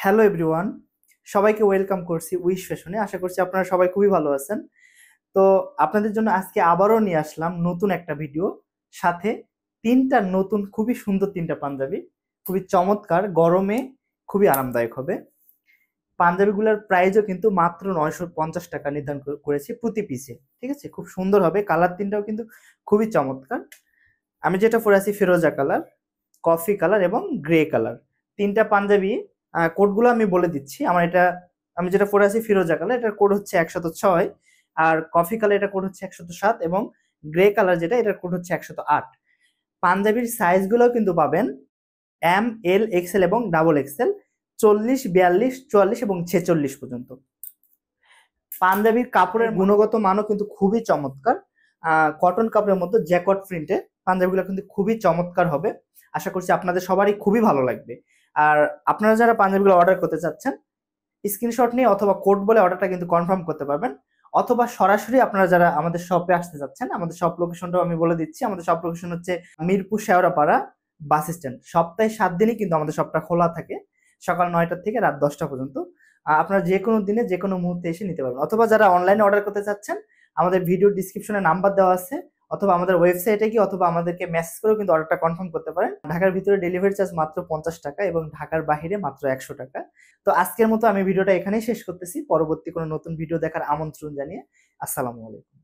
Hello everyone, সবাইকে welcome করছি wish ফ্যাশনে। আশা করছি আপনারা সবাই খুবই ভালো আছেন। তো আপনাদের জন্য আজকে আবারও নিয়ে আসলাম নতুন একটা ভিডিও, সাথে তিনটা নতুন খুবই সুন্দর তিনটা পাঞ্জাবি, খুবই চমৎকার, গরমে খুবই আরামদায়ক হবে। পাঞ্জাবিগুলোর প্রাইসও কিন্তু মাত্র 950 টাকা নির্ধারণ করেছি প্রতি পিসে। ঠিক আছে, খুব সুন্দর হবে। কালার তিনটাও কিন্তু খুবই চমৎকার। আমি যেটা পরে আছি ফিরোজা কালার, কফি কালার এবং গ্রে কালার। তিনটা পাঞ্জাবি কোডগুলো আমি বলে দিচ্ছি। আমি যেটা পরে আছি ফিরোজা কালার, এটার কোড হচ্ছে 106, আর কফি কালার এটা কোড হচ্ছে 107, এবং গ্রে কালার যেটা এটার কোড হচ্ছে 108। পাঞ্জাবির সাইজগুলো কিন্তু পাবেন এম, এল, এক্সেল এবং ডাবল এক্সেল, 40, 42, 44 এবং 46 পর্যন্ত। পাঞ্জাবির কাপড়ের গুণগত মানও কিন্তু খুবই চমৎকার। কটন কাপড়ের মধ্যে জ্যাকট প্রিন্টে পাঞ্জাবিগুলো কিন্তু খুবই চমৎকার হবে। আশা করছি আপনাদের সবারই খুবই ভালো লাগবে। আর আপনারা যারা পাঞ্জাবিগুলো অর্ডার করতে চাচ্ছেন, স্ক্রিনশট নিয়ে অথবা কোড বলে অর্ডারটা কিন্তু কনফার্ম করতে পারবেন, অথবা সরাসরি আপনারা যারা আমাদের শপে আসতে চাচ্ছেন, আমাদের শপ লোকেশনটাও আমি বলে দিচ্ছি। আমাদের শপ লোকেশন হচ্ছে মিরপুর শেওড়াপাড়া বাস স্ট্যান্ড। সপ্তাহে 7 দিনই কিন্তু আমাদের শপটা খোলা থাকে, সকাল 9টা থেকে রাত 10টা পর্যন্ত। আপনারা যে কোনো দিনে যে কোনো মুহূর্তে এসে নিতে পারবেন, অথবা যারা অনলাইনে অর্ডার করতে চাচ্ছেন, আমাদের ভিডিও ডিসক্রিপশনে নাম্বার দেওয়া আছে, অথবা আমাদের ওয়েবসাইটে গিয়ে অথবা আমাদেরকে মেসেজ করেও কিন্তু অর্ডারটা কনফার্ম করতে পারেন। ঢাকার ভিতরে ডেলিভারি চার্জ মাত্র 50 টাকা এবং ঢাকার বাইরে মাত্র 100 টাকা। তো আজকের মতো আমি ভিডিওটা এখানেই শেষ করতেছি। পরবর্তী কোনো নতুন ভিডিও দেখার আমন্ত্রণ জানিয়ে আসসালামু আলাইকুম।